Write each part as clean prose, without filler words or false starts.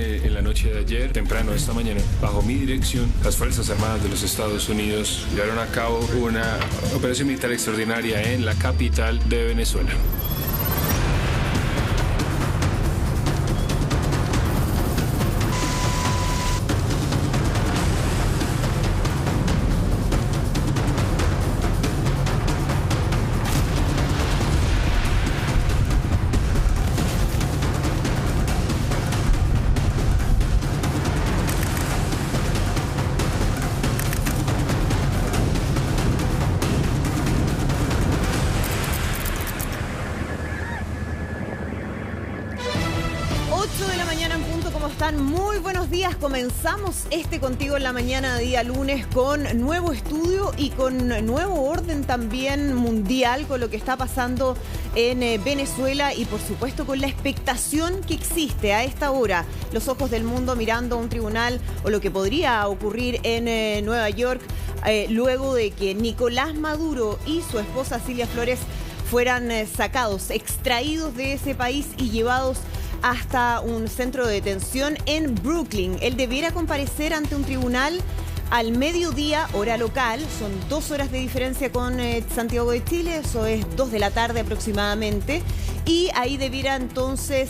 en la noche de ayer, temprano esta mañana, bajo mi dirección, las Fuerzas Armadas de los Estados Unidos llevaron a cabo una operación militar extraordinaria en la capital de Venezuela. Muy buenos días, comenzamos Contigo en la Mañana, día lunes, con nuevo estudio y con nuevo orden también mundial con lo que está pasando en Venezuela y por supuesto con la expectación que existe a esta hora, los ojos del mundo mirando a un tribunal o lo que podría ocurrir en Nueva York luego de que Nicolás Maduro y su esposa Cilia Flores fueran sacados, extraídos de ese país y llevados hasta un centro de detención en Brooklyn. Él debiera comparecer ante un tribunal al mediodía, hora local. Son 2 horas de diferencia con Santiago de Chile, eso es 2 de la tarde aproximadamente. Y ahí debiera entonces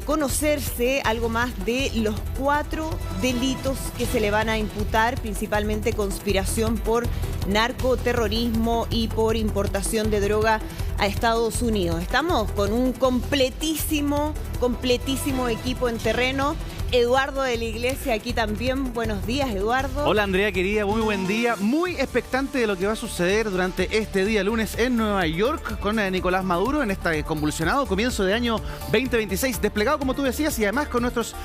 conocerse algo más de los 4 delitos que se le van a imputar, principalmente conspiración por narcoterrorismo y por importación de droga a Estados Unidos. Estamos con un completísimo equipo en terreno. Eduardo de la Iglesia aquí también. Buenos días, Eduardo. Hola, Andrea, querida. Muy buen día. Muy expectante de lo que va a suceder durante este día lunes en Nueva York con Nicolás Maduro en este convulsionado comienzo de año 2026. Desplegado, como tú decías, y además con nuestros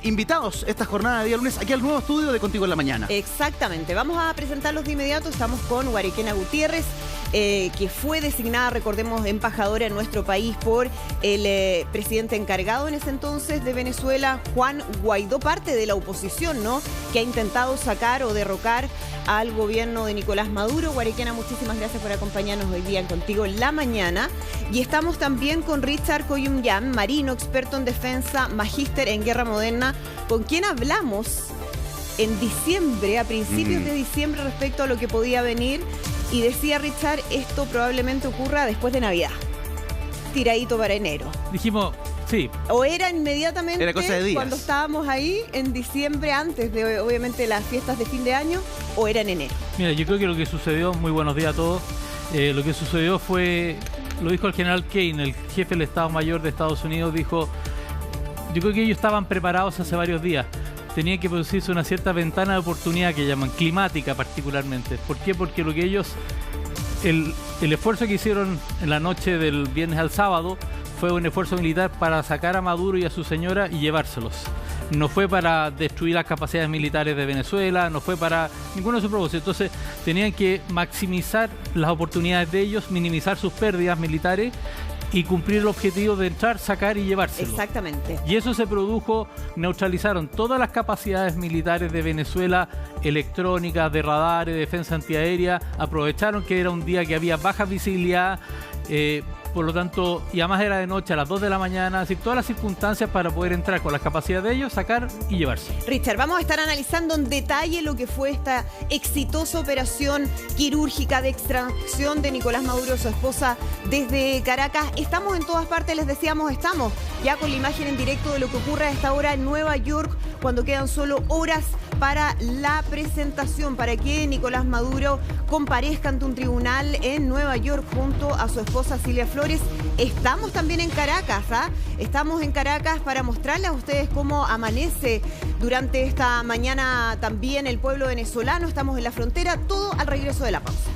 invitados esta jornada de día lunes aquí al nuevo estudio de Contigo en la Mañana. Exactamente. Vamos a presentarlos de inmediato. Estamos con Guariquena Gutiérrez, que fue designada, recordemos, embajadora en nuestro país por el presidente encargado en ese entonces de Venezuela, Juan Guaidó, parte de la oposición, ¿no?, que ha intentado sacar o derrocar al gobierno de Nicolás Maduro. Guariquena, muchísimas gracias por acompañarnos hoy día en Contigo en la Mañana. Y estamos también con Richard Koyumyan, marino, experto en defensa, magíster en guerra moderna, con quien hablamos en diciembre, a principios de diciembre, respecto a lo que podía venir. Y decía Richard, esto probablemente ocurra después de Navidad. Tiradito para enero. Dijimos, sí. O era inmediatamente, era cosa de días, cuando estábamos ahí en diciembre, antes de obviamente las fiestas de fin de año, o era en enero. Mira, yo creo que lo que sucedió, muy buenos días a todos, lo que sucedió fue, lo dijo el general Kane, el jefe del Estado Mayor de Estados Unidos, dijo, yo creo que ellos estaban preparados hace varios días. Tenía que producirse una cierta ventana de oportunidad que llaman climática particularmente. ¿Por qué? Porque lo que ellos, el esfuerzo que hicieron en la noche del viernes al sábado fue un esfuerzo militar para sacar a Maduro y a su señora y llevárselos. No fue para destruir las capacidades militares de Venezuela, no fue para ninguno de sus propósitos. Entonces tenían que maximizar las oportunidades de ellos, minimizar sus pérdidas militares y cumplir el objetivo de entrar, sacar y llevárselo. Exactamente. Y eso se produjo, neutralizaron todas las capacidades militares de Venezuela, electrónicas, de radares, de defensa antiaérea, aprovecharon que era un día que había baja visibilidad, por lo tanto, y además era de noche a las 2 de la mañana, así todas las circunstancias para poder entrar con las capacidades de ellos, sacar y llevarse. Richard, vamos a estar analizando en detalle lo que fue esta exitosa operación quirúrgica de extracción de Nicolás Maduro y su esposa desde Caracas. Estamos en todas partes, les decíamos, estamos ya con la imagen en directo de lo que ocurre a esta hora en Nueva York, cuando quedan solo horas para la presentación, para que Nicolás Maduro comparezca ante un tribunal en Nueva York junto a su esposa Cilia Flores. Estamos también en Caracas, Estamos en Caracas para mostrarles a ustedes cómo amanece durante esta mañana también el pueblo venezolano. Estamos en la frontera, todo al regreso de la pausa.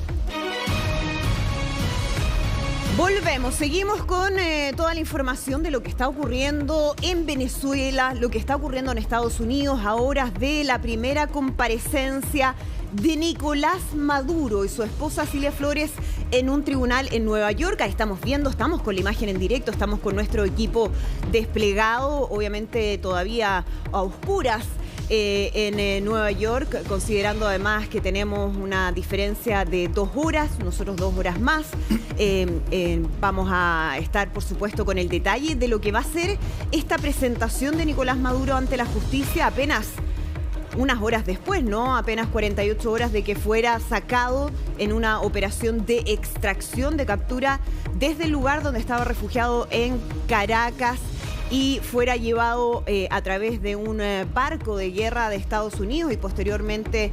Volvemos, seguimos con toda la información de lo que está ocurriendo en Venezuela, lo que está ocurriendo en Estados Unidos a horas de la primera comparecencia de Nicolás Maduro y su esposa Cilia Flores en un tribunal en Nueva York. Ahí estamos viendo, estamos con la imagen en directo, estamos con nuestro equipo desplegado, obviamente todavía a oscuras en Nueva York, considerando además que tenemos una diferencia de 2 horas, nosotros 2 horas más. Vamos a estar, por supuesto, con el detalle de lo que va a ser esta presentación de Nicolás Maduro ante la justicia apenas unas horas después, ¿no? Apenas 48 horas de que fuera sacado en una operación de extracción, de captura desde el lugar donde estaba refugiado en Caracas y fuera llevado a través de un barco de guerra de Estados Unidos y posteriormente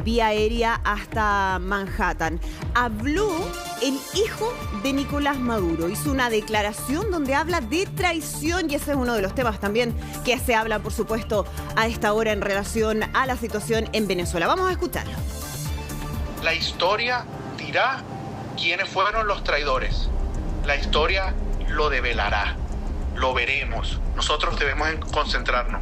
vía aérea hasta Manhattan. Habló el hijo de Nicolás Maduro, hizo una declaración donde habla de traición y ese es uno de los temas también que se habla, por supuesto, a esta hora en relación a la situación en Venezuela. Vamos a escucharlo. La historia dirá quiénes fueron los traidores. La historia lo develará. Lo veremos. Nosotros debemos concentrarnos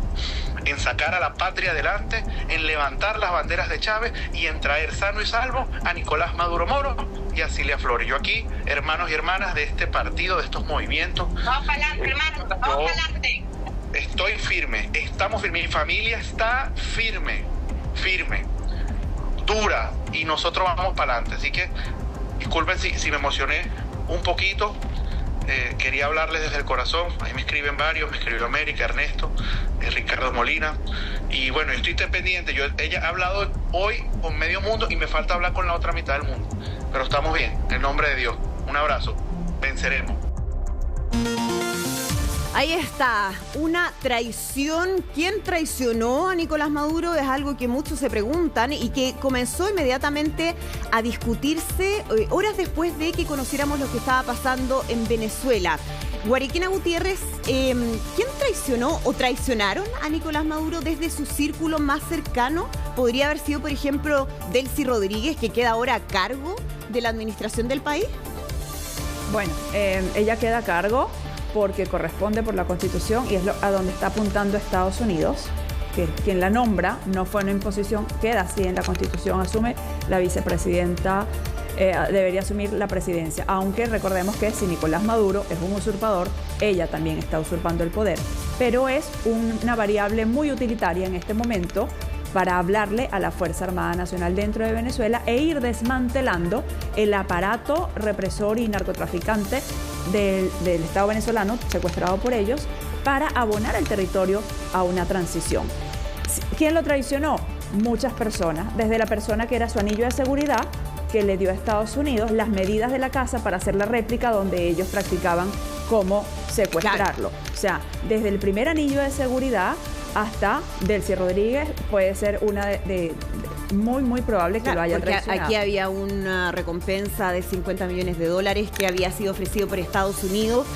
en sacar a la patria adelante, en levantar las banderas de Chávez y en traer sano y salvo a Nicolás Maduro Moro y a Cilia Flores. Yo aquí, hermanos y hermanas de este partido, de estos movimientos, vamos para adelante, hermano, vamos para adelante. Estoy firme, estamos firmes, mi familia está firme, dura, y nosotros vamos para adelante. Así que disculpen si me emocioné un poquito. Quería hablarles desde el corazón. Ahí me escriben varios, me escribió América, Ernesto, Ricardo Molina, y bueno, estoy pendiente. Ella ha hablado hoy con medio mundo y me falta hablar con la otra mitad del mundo, pero estamos bien, en nombre de Dios. Un abrazo, venceremos. Ahí está, una traición. ¿Quién traicionó a Nicolás Maduro? Es algo que muchos se preguntan y que comenzó inmediatamente a discutirse horas después de que conociéramos lo que estaba pasando en Venezuela. Guariquena Gutiérrez, ¿quién traicionó o traicionaron a Nicolás Maduro desde su círculo más cercano? ¿Podría haber sido, por ejemplo, Delcy Rodríguez, que queda ahora a cargo de la administración del país? Bueno, ella queda a cargo porque corresponde por la Constitución y es a donde está apuntando Estados Unidos, que quien la nombra no fue una imposición, queda así en la Constitución, asume la vicepresidenta, debería asumir la presidencia, aunque recordemos que si Nicolás Maduro es un usurpador, ella también está usurpando el poder, pero es una variable muy utilitaria en este momento para hablarle a la Fuerza Armada Nacional dentro de Venezuela e ir desmantelando el aparato represor y narcotraficante del Estado venezolano, secuestrado por ellos, para abonar el territorio a una transición. ¿Quién lo traicionó? Muchas personas, desde la persona que era su anillo de seguridad, que le dio a Estados Unidos las medidas de la casa para hacer la réplica donde ellos practicaban cómo secuestrarlo. Claro. O sea, desde el primer anillo de seguridad hasta Delcy Rodríguez puede ser una de muy probable que lo haya traicionado. Aquí había una recompensa de $50 millones que había sido ofrecido por Estados Unidos.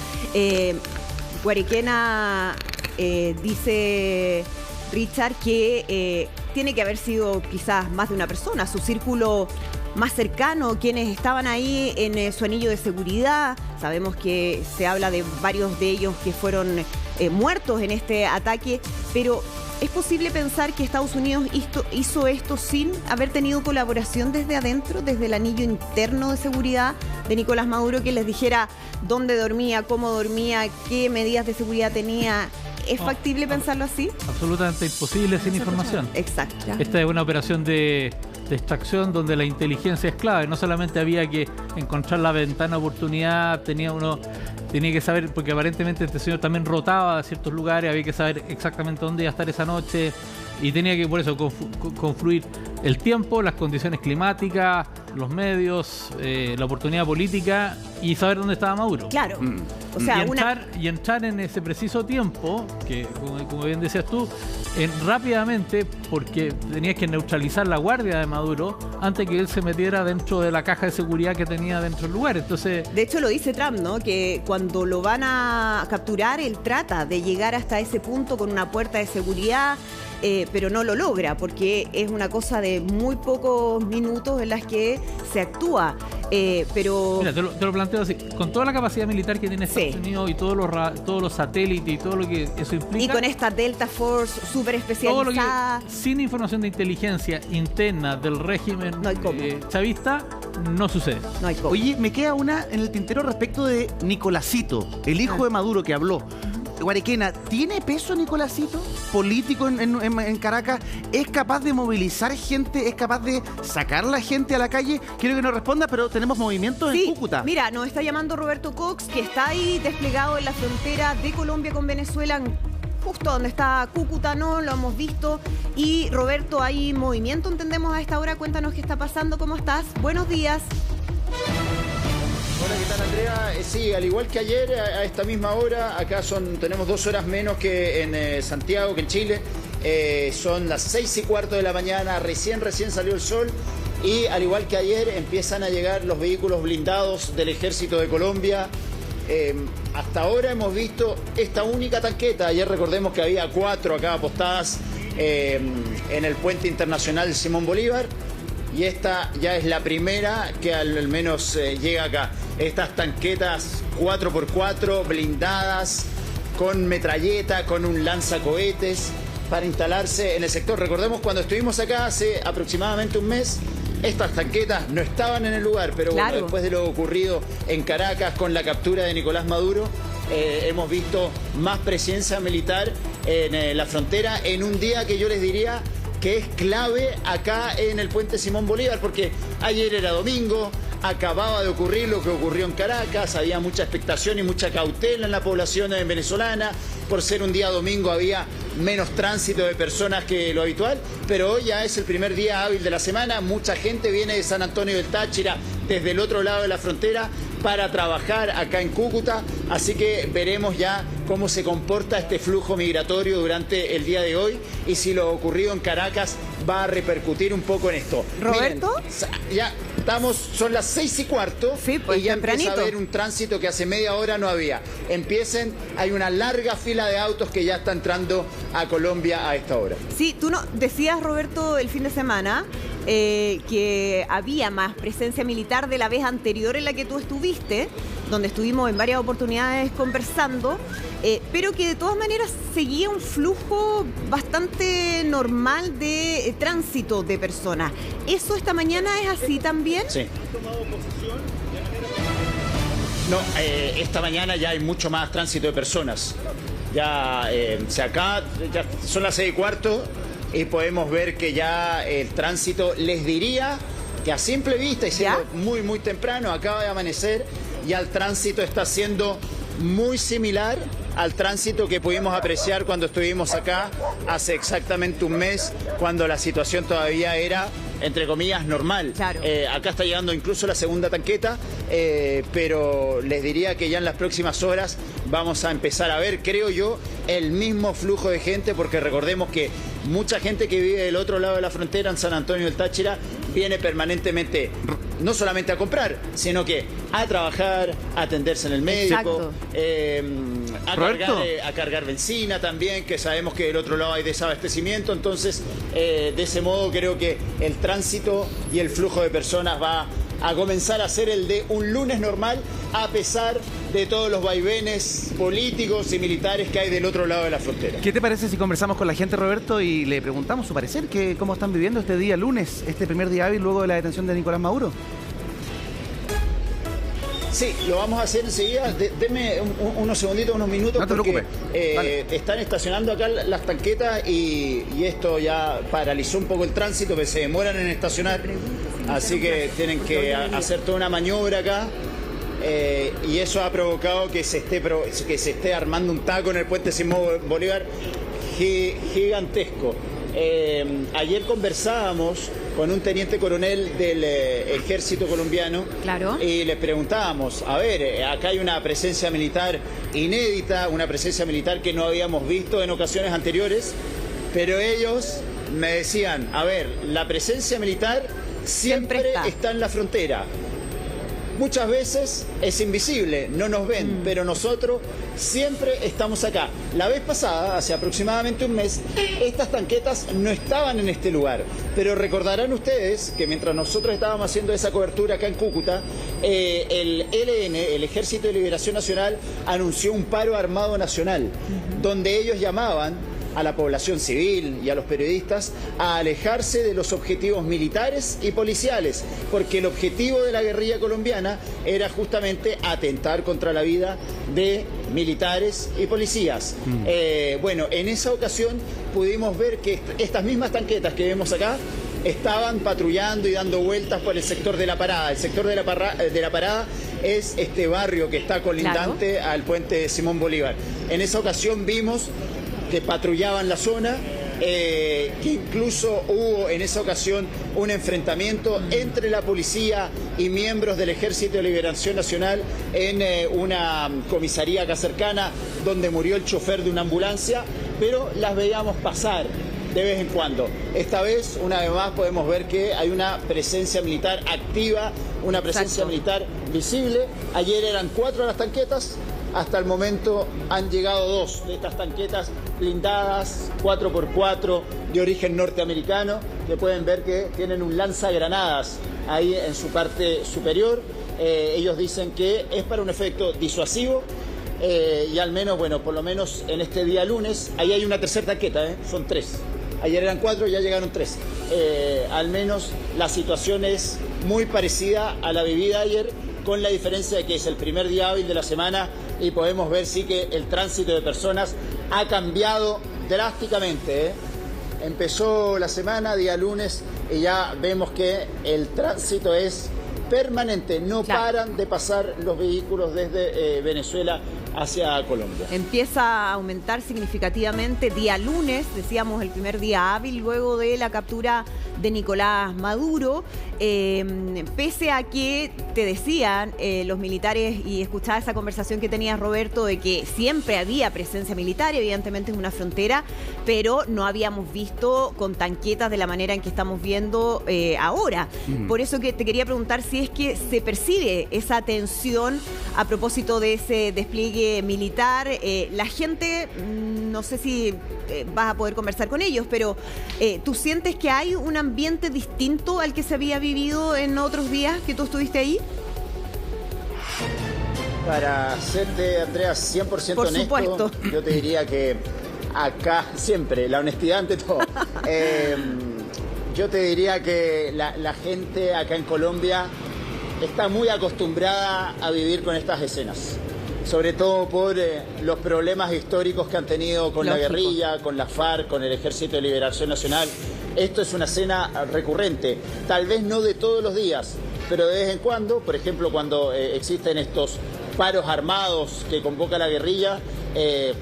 Guariquena dice Richard que tiene que haber sido quizás más de una persona, su círculo más cercano, quienes estaban ahí en su anillo de seguridad. Sabemos que se habla de varios de ellos que fueron muertos en este ataque, pero ¿es posible pensar que Estados Unidos hizo esto sin haber tenido colaboración desde adentro, desde el anillo interno de seguridad de Nicolás Maduro, que les dijera dónde dormía, cómo dormía, qué medidas de seguridad tenía? ¿Es factible pensarlo así? Absolutamente imposible sin información. Exacto. Esta es una operación de extracción donde la inteligencia es clave. No solamente había que encontrar la ventana de oportunidad, tenía que saber, porque aparentemente este señor también rotaba a ciertos lugares, había que saber exactamente dónde iba a estar esa noche y tenía que por eso confluir el tiempo, las condiciones climáticas, los medios, la oportunidad política y saber dónde estaba Maduro. Claro. O sea, y entrar en ese preciso tiempo, que como bien decías tú, rápidamente, porque tenías que neutralizar la guardia de Maduro antes que él se metiera dentro de la caja de seguridad que tenía dentro del lugar. Entonces, de hecho lo dice Trump, ¿no? Que cuando lo van a capturar, él trata de llegar hasta ese punto con una puerta de seguridad, pero no lo logra porque es una cosa de muy pocos minutos en las que se actúa. Pero mira, te lo planteo así, con toda la capacidad militar que tiene Estados Unidos y todos los satélites y todo lo que eso implica, y con esta Delta Force súper especializada, sin información de inteligencia interna del régimen chavista, no sucede. No hay cómo. Oye, me queda una en el tintero respecto de Nicolásito, el hijo de Maduro que habló. Guarequena, ¿tiene peso Nicolásito político en Caracas? ¿Es capaz de movilizar gente? ¿Es capaz de sacar la gente a la calle? Quiero que nos responda, pero tenemos movimientos en Cúcuta. Mira, nos está llamando Roberto Cox, que está ahí desplegado en la frontera de Colombia con Venezuela, justo donde está Cúcuta, ¿no? Lo hemos visto. Y Roberto, hay movimiento, entendemos a esta hora. Cuéntanos qué está pasando, ¿cómo estás? Buenos días. Hola, ¿qué tal, Andrea? Sí, al igual que ayer, a esta misma hora, acá tenemos 2 horas menos que en Santiago, que en Chile. Son las 6:15 de la mañana, recién salió el sol. Y al igual que ayer, empiezan a llegar los vehículos blindados del Ejército de Colombia. Hasta ahora hemos visto esta única tanqueta. Ayer recordemos que había 4 acá apostadas en el puente internacional Simón Bolívar. Y esta ya es la primera que al menos llega acá. Estas tanquetas 4x4 blindadas, con metralleta, con un lanzacohetes para instalarse en el sector. Recordemos cuando estuvimos acá hace aproximadamente un mes, estas tanquetas no estaban en el lugar, pero claro, bueno, después de lo ocurrido en Caracas con la captura de Nicolás Maduro, hemos visto más presencia militar en la frontera en un día que yo les diría que es clave acá en el puente Simón Bolívar, porque ayer era domingo, acababa de ocurrir lo que ocurrió en Caracas, había mucha expectación y mucha cautela en la población venezolana, por ser un día domingo había menos tránsito de personas que lo habitual, pero hoy ya es el primer día hábil de la semana, mucha gente viene de San Antonio del Táchira, desde el otro lado de la frontera, para trabajar acá en Cúcuta, así que veremos ya cómo se comporta este flujo migratorio durante el día de hoy y si lo ocurrido en Caracas va a repercutir un poco en esto. ¿Roberto? Miren, ya estamos, son las 6:15, sí, pues, y ya tempranito. empieza a haber un tránsito que hace media hora no había. Hay una larga fila de autos que ya está entrando a Colombia a esta hora. Sí, tú no decías, Roberto, el fin de semana que había más presencia militar de la vez anterior en la que tú estuviste, donde estuvimos en varias oportunidades conversando, pero que de todas maneras seguía un flujo bastante normal de tránsito de personas. ¿Eso esta mañana es así también? Sí. No, esta mañana ya hay mucho más tránsito de personas. Ya acá ya son las 6:15 y podemos ver que ya el tránsito, les diría que a simple vista y siendo muy muy temprano, acaba de amanecer, ya el tránsito está siendo muy similar al tránsito que pudimos apreciar cuando estuvimos acá hace exactamente un mes, cuando la situación todavía era, entre comillas, normal. Claro. Acá está llegando incluso la segunda tanqueta, pero les diría que ya en las próximas horas vamos a empezar a ver, creo yo, el mismo flujo de gente, porque recordemos que mucha gente que vive del otro lado de la frontera, en San Antonio del Táchira, viene permanentemente, no solamente a comprar, sino que a trabajar, a atenderse en el médico, a cargar benzina también, que sabemos que del otro lado hay desabastecimiento. Entonces, de ese modo creo que el tránsito y el flujo de personas va a comenzar a ser el de un lunes normal, a pesar de todos los vaivenes políticos y militares que hay del otro lado de la frontera. ¿Qué te parece si conversamos con la gente, Roberto, y le preguntamos su parecer, cómo están viviendo este día lunes, este primer día hábil luego de la detención de Nicolás Maduro? Sí, lo vamos a hacer enseguida. Deme unos segunditos, unos minutos, no te porque están estacionando acá las tanquetas y esto ya paralizó un poco el tránsito, que se demoran en estacionar, así que tienen que hacer toda una maniobra acá. Y eso ha provocado que se esté armando un taco en el puente Simón Bolívar gigantesco. Ayer conversábamos con un teniente coronel del ejército colombiano. Claro. Y le preguntábamos, a ver, acá hay una presencia militar inédita, una presencia militar que no habíamos visto en ocasiones anteriores, pero ellos me decían, a ver, la presencia militar siempre está en la frontera. Muchas veces es invisible, no nos ven, pero nosotros siempre estamos acá. La vez pasada, hace aproximadamente un mes, estas tanquetas no estaban en este lugar. Pero recordarán ustedes que mientras nosotros estábamos haciendo esa cobertura acá en Cúcuta, el ELN, el Ejército de Liberación Nacional, anunció un paro armado nacional, donde ellos llamaban a la población civil y a los periodistas a alejarse de los objetivos militares y policiales, porque el objetivo de la guerrilla colombiana era justamente atentar contra la vida de militares y policías. Bueno, en esa ocasión pudimos ver que estas mismas tanquetas que vemos acá estaban patrullando y dando vueltas por el sector de La Parada. El sector de La Parada es este barrio que está colindante al puente Simón Bolívar. En esa ocasión vimos que patrullaban la zona, que incluso hubo en esa ocasión un enfrentamiento entre la policía y miembros del Ejército de Liberación Nacional en una comisaría acá cercana, donde murió el chofer de una ambulancia, pero las veíamos pasar de vez en cuando. Esta vez, una vez más, podemos ver que hay una presencia militar activa, una presencia militar visible. Ayer eran 4 las tanquetas, hasta el momento han llegado 2 de estas tanquetas blindadas, 4x4 de origen norteamericano, que pueden ver que tienen un lanzagranadas ahí en su parte superior. Ellos dicen que es para un efecto disuasivo. Y al menos, bueno, por lo menos en este día lunes, ahí hay una tercera tanqueta, son 3. Ayer eran 4, ya llegaron 3. Al menos la situación es muy parecida a la vivida ayer, con la diferencia de que es el primer día hábil de la semana y podemos ver sí que el tránsito de personas ha cambiado drásticamente. Empezó la semana, día lunes, y ya vemos que el tránsito es permanente, no paran de pasar los vehículos desde Venezuela hacia Colombia. Empieza a aumentar significativamente día lunes, decíamos el primer día hábil luego de la captura de Nicolás Maduro, pese a que te decían los militares, y escuchaba esa conversación que tenías, Roberto, de que siempre había presencia militar, evidentemente es una frontera, pero no habíamos visto con tanquetas de la manera en que estamos viendo ahora. Por eso que te quería preguntar si es que se percibe esa tensión a propósito de ese despliegue militar. La gente, no sé si vas a poder conversar con ellos, pero ¿tú sientes que hay un ambiente distinto al que se había vivido en otros días que tú estuviste ahí? Para serte, Andrea, 100% Por honesto, supuesto. Yo te diría que acá siempre, la honestidad ante todo. Yo te diría que la gente acá en Colombia está muy acostumbrada a vivir con estas escenas, sobre todo por los problemas históricos que han tenido con la guerrilla, con la FARC, con el Ejército de Liberación Nacional. Esto es una escena recurrente, tal vez no de todos los días, pero de vez en cuando, por ejemplo, cuando existen estos paros armados que convoca la guerrilla,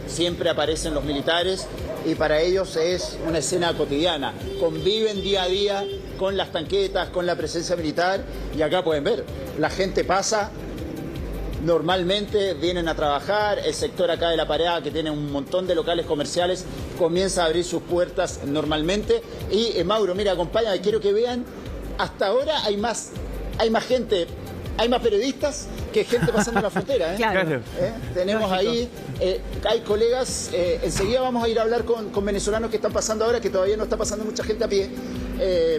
siempre aparecen los militares y para ellos es una escena cotidiana. Conviven día a día con las tanquetas, con la presencia militar, y acá pueden ver, la gente pasa normalmente, vienen a trabajar, el sector acá de La Parada, que tiene un montón de locales comerciales, comienza a abrir sus puertas normalmente. Y Mauro, mira, acompáñame, quiero que vean, hasta ahora hay más gente, hay más periodistas que gente pasando la frontera. Claro. Tenemos ahí, hay colegas, enseguida vamos a ir a hablar con venezolanos que están pasando ahora, que todavía no está pasando mucha gente a pie,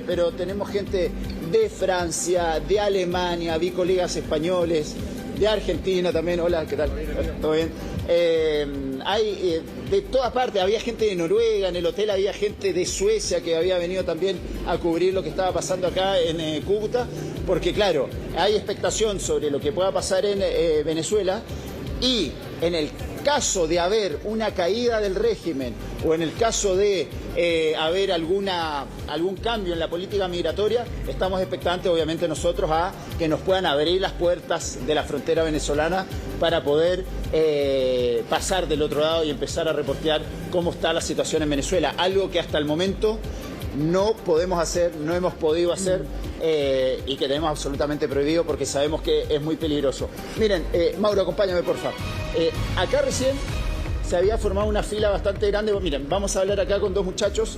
pero tenemos gente de Francia, de Alemania, vi colegas españoles, de Argentina también. Hola, ¿qué tal? ¿Todo bien? Hay de todas partes, había gente de Noruega, en el hotel había gente de Suecia que había venido también a cubrir lo que estaba pasando acá en Cúcuta, porque claro, hay expectación sobre lo que pueda pasar en Venezuela, y en el caso de haber una caída del régimen o en el caso de haber algún cambio en la política migratoria, estamos expectantes obviamente nosotros a que nos puedan abrir las puertas de la frontera venezolana para poder pasar del otro lado y empezar a reportear cómo está la situación en Venezuela, algo que hasta el momento no podemos hacer, no hemos podido hacer y que tenemos absolutamente prohibido porque sabemos que es muy peligroso. Miren, Mauro, acompáñame por favor. Acá recién se había formado una fila bastante grande. Miren, vamos a hablar acá con 2 muchachos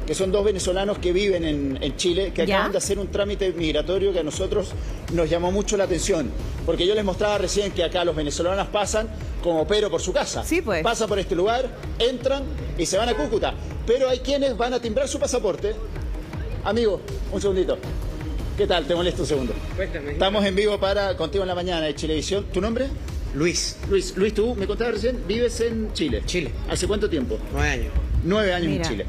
que son 2 venezolanos que viven en Chile, que acaban de hacer un trámite migratorio que a nosotros nos llamó mucho la atención, porque yo les mostraba recién que acá los venezolanos pasan como Pedro por su casa. Sí, pues. Pasan por este lugar, entran y se van a Cúcuta, pero hay quienes van a timbrar su pasaporte. Amigo, un segundito. ¿Qué tal? Te molesto un segundo. Cuéntame. Estamos en vivo para Contigo en la Mañana de Chilevisión. ¿Tu nombre? Luis. Luis, tú me contabas recién, vives en Chile. Chile. ¿Hace cuánto tiempo? 9 años. 9 años Mira. en Chile.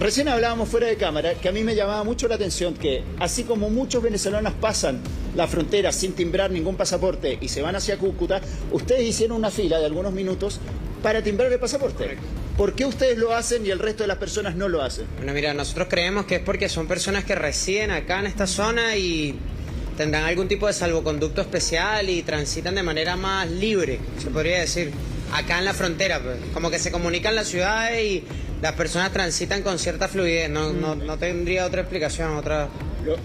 Recién hablábamos fuera de cámara que a mí me llamaba mucho la atención que así como muchos venezolanos pasan la frontera sin timbrar ningún pasaporte y se van hacia Cúcuta, ustedes hicieron una fila de algunos minutos para timbrar el pasaporte. Correcto. ¿Por qué ustedes lo hacen y el resto de las personas no lo hacen? Bueno, mira, nosotros creemos que es porque son personas que residen acá en esta zona y tendrán algún tipo de salvoconducto especial y transitan de manera más libre, se podría decir, acá en la frontera, pues. Como que se comunican las ciudades y las personas transitan con cierta fluidez, no tendría otra explicación, otra...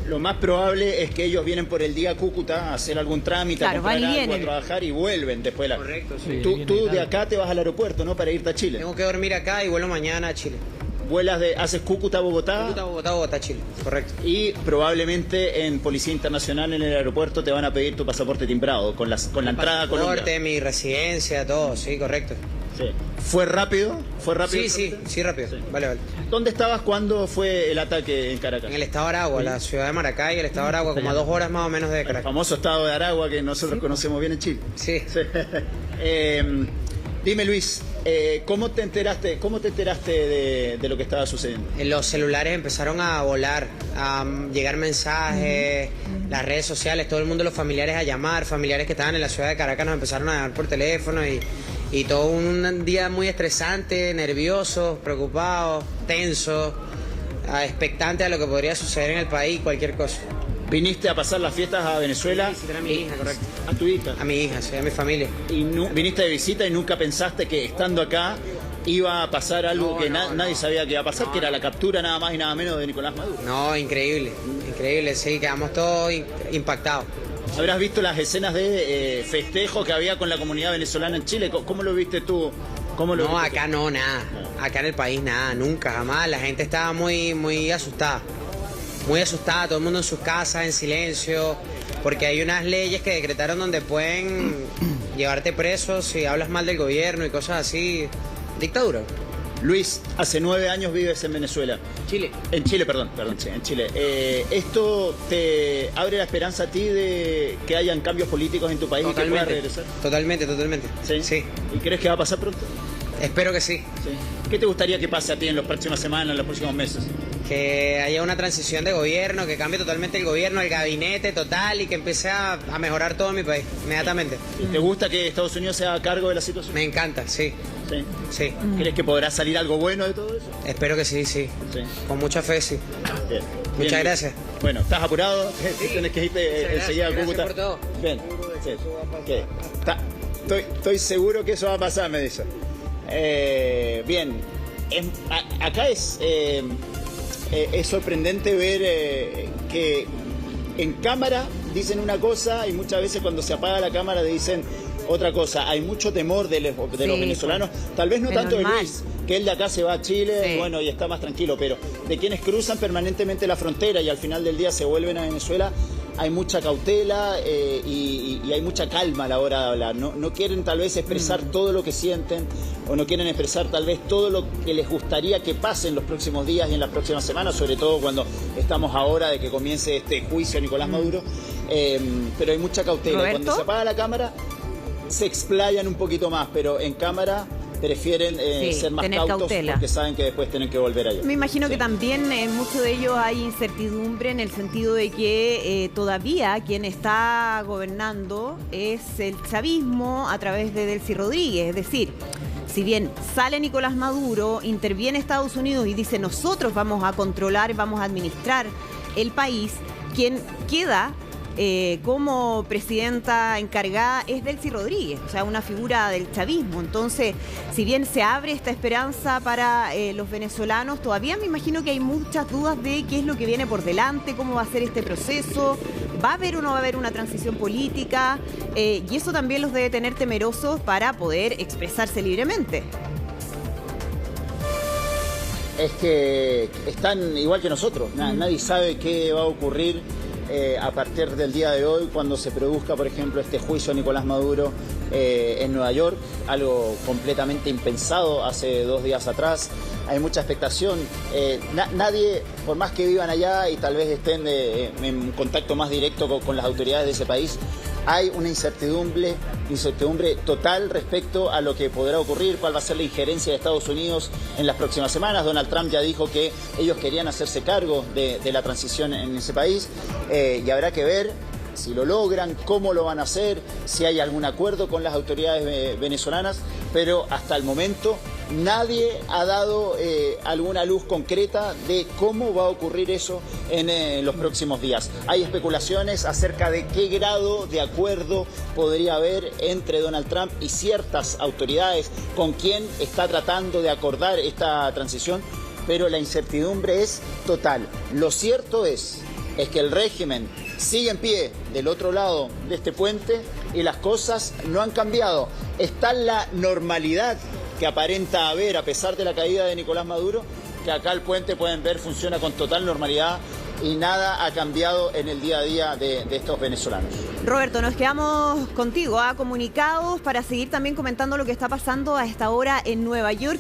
Lo más probable es que ellos vienen por el día a Cúcuta a hacer algún trámite, Claro, a comprar van y algo, a vienen. trabajar y vuelven después. Correcto, sí. Sí, Tú viene de tarde. acá te vas al aeropuerto, ¿no? Para irte a Chile. Tengo que dormir acá y vuelo mañana a Chile. Haces Cúcuta, Bogotá. Bogotá, Chile, correcto. Y probablemente en Policía Internacional en el aeropuerto te van a pedir tu pasaporte timbrado con la entrada a Colombia. Pasaporte, mi residencia, todo, sí, correcto. Sí. ¿Fue rápido? Sí, rápido. Sí. Vale. ¿Dónde estabas cuando fue el ataque en Caracas? En el estado de Aragua, la ciudad de Maracay, el estado de Aragua, como a 2 horas más o menos de El Caracas. famoso estado de Aragua que nosotros conocemos bien en Chile. Sí. Sí. Dime, Luis, ¿cómo te enteraste de lo que estaba sucediendo? Los celulares empezaron a volar, a llegar mensajes, las redes sociales, todo el mundo, los familiares a llamar, familiares que estaban en la ciudad de Caracas nos empezaron a llamar por teléfono y todo un día muy estresante, nervioso, preocupado, tenso, expectante a lo que podría suceder en el país, cualquier cosa. ¿Viniste a pasar las fiestas a Venezuela? Sí, visitar a mi hija, correcto. ¿A tu hija? A mi hija, sí, a mi familia. ¿Y viniste de visita y nunca pensaste que estando acá iba a pasar algo que nadie sabía que iba a pasar, que era la captura nada más y nada menos de Nicolás Maduro? No, increíble, sí, quedamos todos impactados. Habrás visto las escenas de festejos que había con la comunidad venezolana en Chile. ¿Cómo lo viste tú? No, acá no, nada. Acá en el país nada, nunca, jamás. La gente estaba muy asustada. Muy asustada, todo el mundo en sus casas, en silencio, porque hay unas leyes que decretaron donde pueden llevarte preso si hablas mal del gobierno y cosas así. Dictadura. Luis, hace 9 años vives en Venezuela. Chile. En Chile, perdón, sí, en Chile. ¿Esto te abre la esperanza a ti de que hayan cambios políticos en tu país y que puedas regresar? Totalmente. ¿Sí? ¿Y crees que va a pasar pronto? Espero que sí. Sí. ¿Qué te gustaría que pase a ti en las próximas semanas, en los próximos meses? Que haya una transición de gobierno, que cambie totalmente el gobierno, el gabinete total y que empiece a mejorar todo en mi país, inmediatamente. ¿Te gusta que Estados Unidos sea a cargo de la situación? Me encanta, sí. Sí. ¿Crees que podrá salir algo bueno de todo eso? Espero que sí. Con mucha fe, sí. Bien. Muchas gracias. Bueno, ¿estás apurado? Tienes que irte enseguida a Cúcuta. Gracias por todo. Bien. Sí. Okay. Estoy seguro que eso va a pasar, me dice. Bien. Acá es sorprendente ver que en cámara dicen una cosa y muchas veces cuando se apaga la cámara dicen otra cosa. Hay mucho temor de los venezolanos, tal vez no Menos tanto de mal. Luis, que él de acá se va a Chile, Sí. bueno, y está más tranquilo, pero de quienes cruzan permanentemente la frontera y al final del día se vuelven a Venezuela, hay mucha cautela y hay mucha calma a la hora de hablar. No quieren tal vez expresar todo lo que sienten o no quieren expresar tal vez todo lo que les gustaría que pase en los próximos días y en las próximas semanas, sobre todo cuando estamos ahora de que comience este juicio a Nicolás Maduro. Pero hay mucha cautela. ¿Roberto? Cuando se apaga la cámara se explayan un poquito más, pero en cámara prefieren Sí, ser más tener cautos cautela. porque saben que después tienen que volver allá. Me imagino Sí. que también en muchos de ellos hay incertidumbre en el sentido de que todavía quien está gobernando es el chavismo a través de Delcy Rodríguez. Es decir, si bien sale Nicolás Maduro, interviene Estados Unidos y dice nosotros vamos a controlar, vamos a administrar el país, quien queda como presidenta encargada es Delcy Rodríguez, o sea, una figura del chavismo. Entonces, si bien se abre esta esperanza para los venezolanos, todavía me imagino que hay muchas dudas de qué es lo que viene por delante, cómo va a ser este proceso, va a haber o no va a haber una transición política, y eso también los debe tener temerosos para poder expresarse libremente. Es que están igual que nosotros, nadie sabe qué va a ocurrir a partir del día de hoy cuando se produzca, por ejemplo, este juicio a Nicolás Maduro en Nueva York, algo completamente impensado hace 2 días atrás. Hay mucha expectación, nadie, por más que vivan allá y tal vez estén en contacto más directo con las autoridades de ese país, hay una incertidumbre total respecto a lo que podrá ocurrir, cuál va a ser la injerencia de Estados Unidos en las próximas semanas. Donald Trump ya dijo que ellos querían hacerse cargo de la transición en ese país, y habrá que ver si lo logran, cómo lo van a hacer, si hay algún acuerdo con las autoridades venezolanas, pero hasta el momento nadie ha dado alguna luz concreta de cómo va a ocurrir eso en los próximos días. Hay especulaciones acerca de qué grado de acuerdo podría haber entre Donald Trump y ciertas autoridades con quien está tratando de acordar esta transición, pero la incertidumbre es total. Lo cierto es que el régimen sigue en pie del otro lado de este puente y las cosas no han cambiado. Está la normalidad que aparenta haber a pesar de la caída de Nicolás Maduro, que acá el puente, pueden ver, funciona con total normalidad y nada ha cambiado en el día a día de estos venezolanos. Roberto, nos quedamos contigo, comunicados para seguir también comentando lo que está pasando a esta hora en Nueva York.